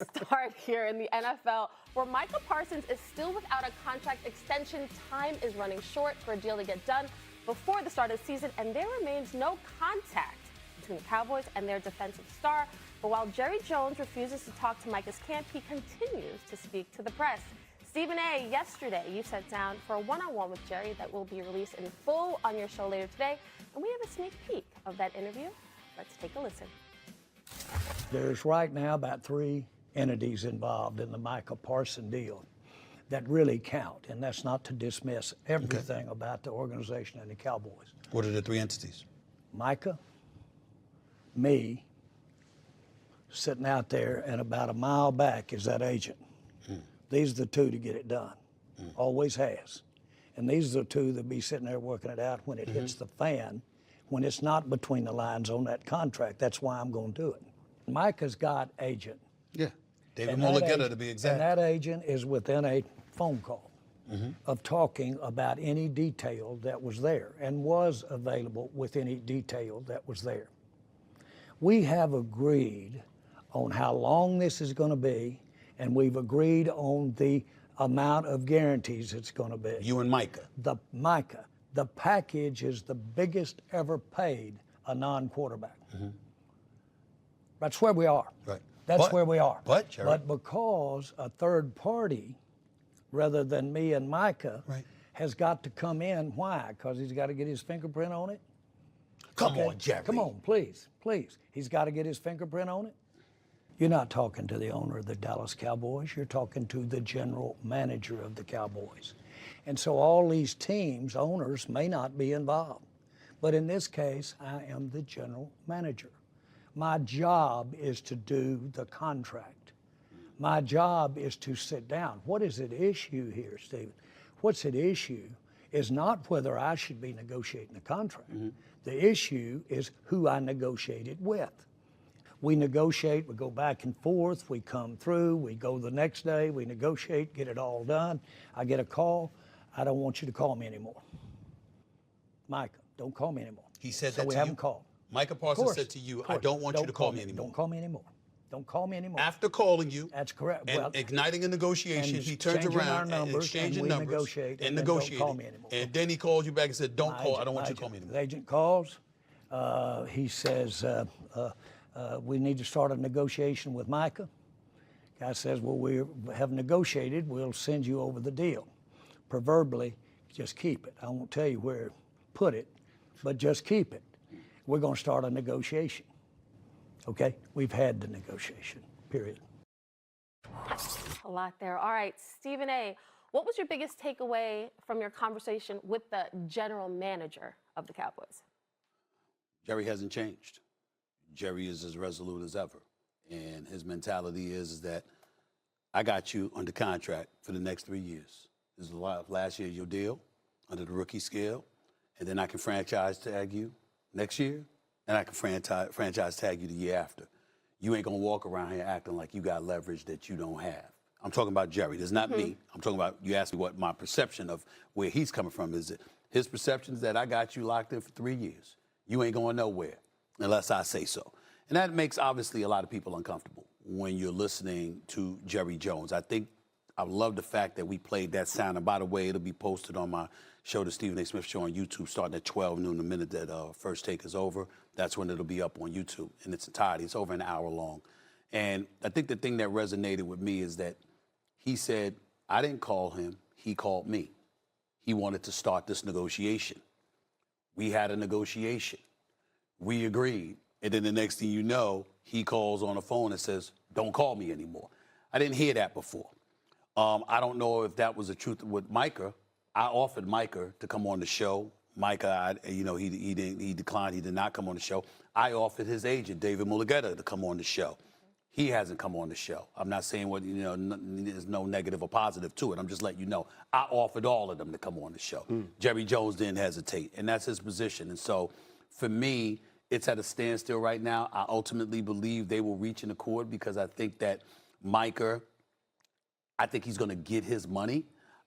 Start here in the NFL, where Micah Parsons is still without a contract extension. Time is running short for a deal to get done before the start of the season, and there remains no contact between the Cowboys and their defensive star. But while Jerry Jones refuses to talk to Micah's camp, he continues to speak to the press. Stephen A., yesterday you sat down for a one-on-one with Jerry that will be released in full on your show later today, and we have a sneak peek of that interview. Let's take a listen. There's right now about 3 entities involved in the Micah Parsons deal that really count, and that's not to dismiss everything about the organization and the Cowboys. What are the 3 entities? Micah, me, sitting out there, and about a mile back is that agent. These are the 2 to get it done. Always has. And these are the 2 that be sitting there working it out when it hits the fan, when it's not between the lines on that contract. That's why I'm going to do it. Micah's got agent. Yeah, David Mulligetta to be exact. And that agent is within a phone call of talking about any detail that was there and was available with any detail that was there. We have agreed on how long this is going to be, and we've agreed on the amount of guarantees it's going to be. You and Micah. The package is the biggest ever paid a non-quarterback. That's where we are. Right. That's where we are. Jerry. But because a third party, rather than me and Micah, has got to come in. Why? Because he's got to get his fingerprint on it? Come on, Jerry. Come on, please. He's got to get his fingerprint on it. You're not talking to the owner of the Dallas Cowboys. You're talking to the general manager of the Cowboys. And so all these teams, owners, may not be involved. But in this case, I am the general manager. My job is to do the contract. My job is to sit down. What is at issue here, Stephen? What's at issue is not whether I should be negotiating the contract. The issue is who I negotiated with. We negotiate, we go back and forth, we come through, we go the next day, we negotiate, get it all done. I get a call. I don't want you to call me anymore. Micah, don't call me anymore. He said so that we to haven't you? called. Micah Parsons said to you, I don't want you to call me anymore. Don't call me anymore. Don't call me anymore. After calling you, that's correct. And igniting a negotiation, he turns around and exchanging numbers and negotiating. Don't call me anymore. And then he called you back and said, don't call. I don't want you to call me anymore. The agent calls. He says, we need to start a negotiation with Micah. Guy says, well, we have negotiated. We'll send you over the deal. Proverbially, just keep it. I won't tell you where to put it, but just keep it. We're going to start a negotiation. Okay? We've had the negotiation, period. A lot there. All right, Stephen A., what was your biggest takeaway from your conversation with the general manager of the Cowboys? Jerry hasn't changed. Jerry is as resolute as ever. And his mentality is that I got you under contract for the next 3 years. This is last year your deal under the rookie scale. And then I can franchise tag you next year, and I can franchise tag you the year after. You ain't gonna walk around here acting like you got leverage that you don't have. I'm talking about Jerry. That's not me. I'm talking about, you asked me what my perception of where he's coming from is. That his perception is that I got you locked in for 3 years. You ain't going nowhere unless I say so. And that makes, obviously, a lot of people uncomfortable when you're listening to Jerry Jones. I love the fact that we played that sound. And by the way, it'll be posted on my show, the Stephen A. Smith Show on YouTube, starting at 12 noon, the minute that First Take is over. That's when it'll be up on YouTube in its entirety. It's over an hour long. And I think the thing that resonated with me is that he said, I didn't call him, he called me. He wanted to start this negotiation. We had a negotiation. We agreed. And then the next thing you know, he calls on the phone and says, don't call me anymore. I didn't hear that before. I don't know if that was the truth with Micah. I offered Micah to come on the show. Micah, he declined. He did not come on the show. I offered his agent, David Mulligetta, to come on the show. He hasn't come on the show. I'm not saying there's no negative or positive to it. I'm just letting you know. I offered all of them to come on the show. Jerry Jones didn't hesitate, and that's his position. And so, for me, it's at a standstill right now. I ultimately believe they will reach an accord because I think that Micah, I think he's going to get his money.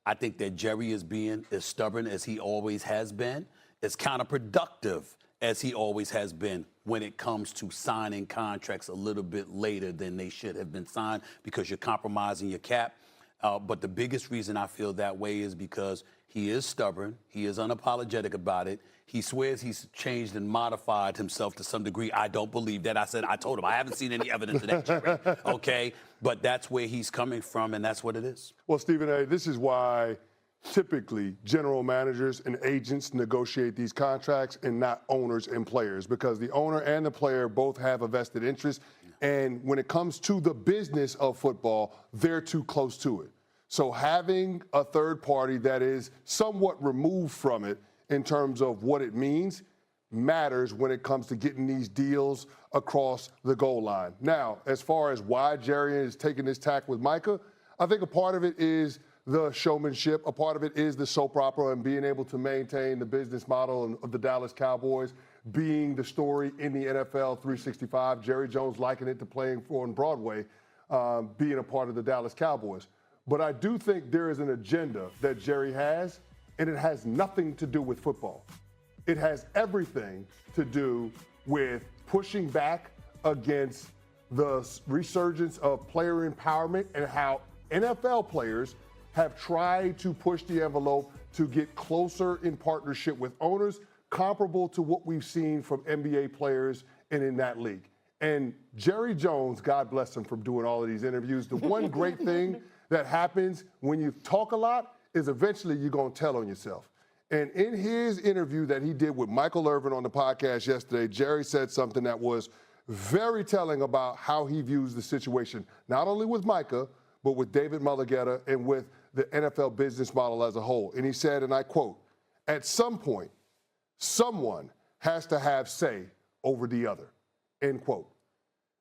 I think that Jerry is being as stubborn as he always has been. It's counterproductive as he always has been when it comes to signing contracts a little bit later than they should have been signed because you're compromising your cap. But the biggest reason I feel that way is because he is stubborn. He is unapologetic about it. He swears he's changed and modified himself to some degree. I don't believe that. I told him, I haven't seen any evidence of that, Jerry. Okay? But that's where he's coming from, and that's what it is. Well, Stephen A., this is why typically general managers and agents negotiate these contracts and not owners and players, because the owner and the player both have a vested interest. And when it comes to the business of football, they're too close to it. So having a third party that is somewhat removed from it in terms of what it means matters when it comes to getting these deals across the goal line. Now, as far as why Jerry is taking this tack with Micah, I think a part of it is the showmanship. A part of it is the soap opera and being able to maintain the business model of the Dallas Cowboys being the story in the NFL 365. Jerry Jones likened it to playing on Broadway, being a part of the Dallas Cowboys. But I do think there is an agenda that Jerry has, and it has nothing to do with football. It has everything to do with pushing back against the resurgence of player empowerment and how NFL players have tried to push the envelope to get closer in partnership with owners, comparable to what we've seen from NBA players and in that league. And Jerry Jones, God bless him for doing all of these interviews. The one great thing that happens when you talk a lot is eventually you're going to tell on yourself. And in his interview that he did with Michael Irvin on the podcast yesterday, Jerry said something that was very telling about how he views the situation, not only with Micah, but with David Mulligetta and with the NFL business model as a whole. And he said, and I quote, "At some point, someone has to have say over the other," end quote.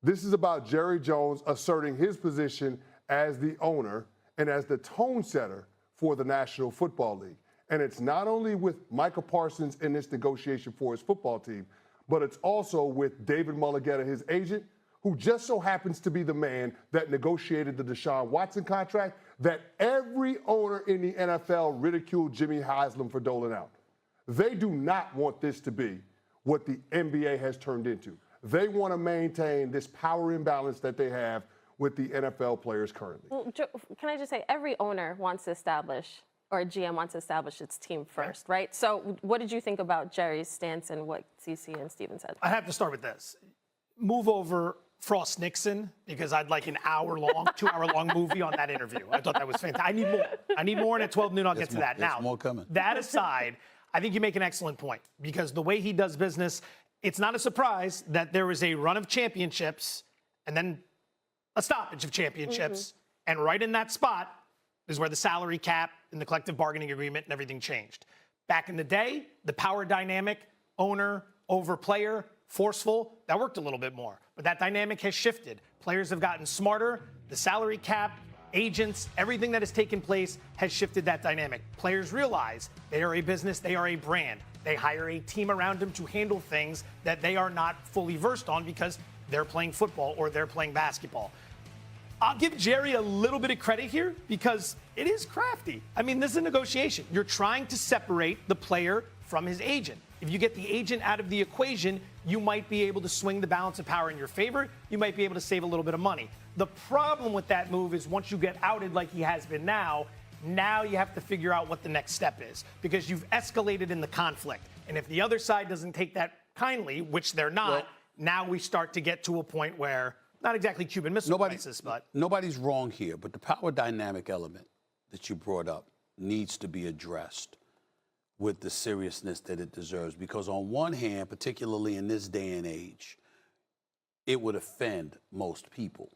This is about Jerry Jones asserting his position as the owner and as the tone setter for the National Football League. And it's not only with Micah Parsons in this negotiation for his football team, but it's also with David Mulligetta, his agent, who just so happens to be the man that negotiated the Deshaun Watson contract that every owner in the NFL ridiculed Jimmy Haslam for doling out. They do not want this to be what the NBA has turned into. They want to maintain this power imbalance that they have with the NFL players currently. Well, can I just say, every owner wants to establish, or a GM wants to establish its team first, right? So what did you think about Jerry's stance and what CC and Steven said? I have to start with this. Move over Frost Nixon, because I'd like an hour-long, 2-hour-long movie on that interview. I thought that was fantastic. I need more. I need more, and at 12 noon, I'll get to that. Now, more coming. That aside, I think you make an excellent point, because the way he does business, it's not a surprise that there is a run of championships and then a stoppage of championships. And right in that spot is where the salary cap and the collective bargaining agreement and everything changed. Back in the day, the power dynamic, owner over player, forceful, that worked a little bit more. But that dynamic has shifted. Players have gotten smarter. The salary cap, agents, everything that has taken place has shifted that dynamic. Players realize they are a business, they are a brand. They hire a team around them to handle things that they are not fully versed on because they're playing football or they're playing basketball. I'll give Jerry a little bit of credit here because it is crafty. I mean, this is a negotiation. You're trying to separate the player from his agent. If you get the agent out of the equation, you might be able to swing the balance of power in your favor. You might be able to save a little bit of money. The problem with that move is once you get outed like he has been now you have to figure out what the next step is because you've escalated in the conflict. And if the other side doesn't take that kindly, which they're not, now we start to get to a point where, not exactly Cuban Missile Crisis, but... Nobody's wrong here, but the power dynamic element that you brought up needs to be addressed with the seriousness that it deserves. Because on one hand, particularly in this day and age, it would offend most people.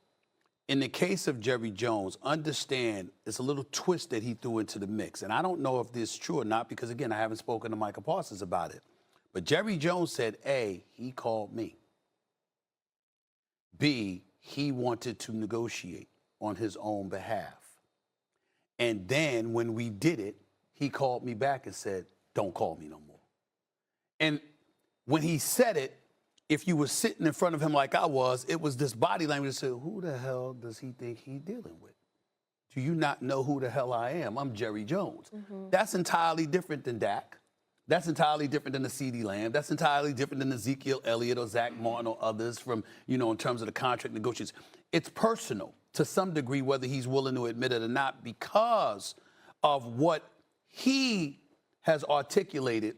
In the case of Jerry Jones, understand it's a little twist that he threw into the mix. And I don't know if this is true or not because, again, I haven't spoken to Micah Parsons about it. But Jerry Jones said, A, he called me. B, he wanted to negotiate on his own behalf. And then when we did it, he called me back and said, don't call me no more. And when he said it, if you were sitting in front of him like I was, it was this body language that said, who the hell does he think he's dealing with? Do you not know who the hell I am? I'm Jerry Jones. That's entirely different than Dak. That's entirely different than the CeeDee Lamb. That's entirely different than Ezekiel Elliott or Zach Martin or others from, in terms of the contract negotiations. It's personal to some degree, whether he's willing to admit it or not, because of what he has articulated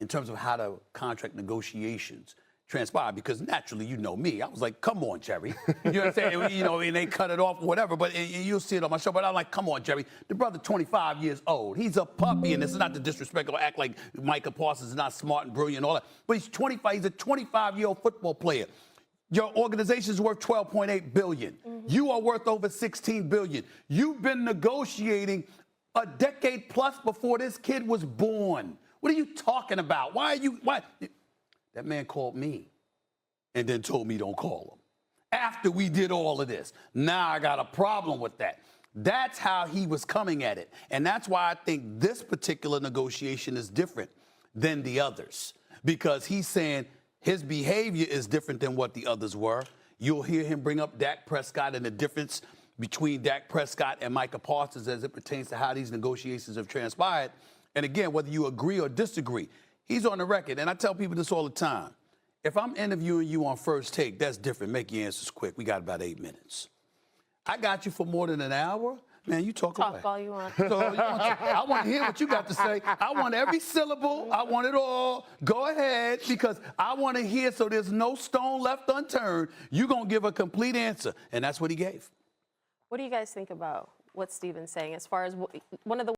in terms of how the contract negotiations transpire. Because naturally, you know me, I was like, come on, Jerry. You know what I'm saying? And they cut it off or whatever, but you'll see it on my show. But I'm like, come on, Jerry. The brother, 25 years old. He's a puppy, and this is not to disrespect or act like Micah Parsons is not smart and brilliant and all that. But he's 25. He's a 25-year-old football player. Your organization is worth $12.8 billion. Mm-hmm. You are worth over $16 billion. You've been negotiating a decade plus before this kid was born. What are you talking about? Why? That man called me and then told me don't call him. After we did all of this. Now I got a problem with that. That's how he was coming at it. And that's why I think this particular negotiation is different than the others. Because he's saying his behavior is different than what the others were. You'll hear him bring up Dak Prescott and the difference between Dak Prescott and Micah Parsons as it pertains to how these negotiations have transpired. And again, whether you agree or disagree, he's on the record. And I tell people this all the time. If I'm interviewing you on First Take, that's different. Make your answers quick. We got about 8 minutes. I got you for more than an hour. Man, you talk away. Talk all you want. So I want to hear what you got to say. I want every syllable. I want it all. Go ahead, because I want to hear so there's no stone left unturned. You're going to give a complete answer. And that's what he gave. What do you guys think about what Steven's saying as far as one of the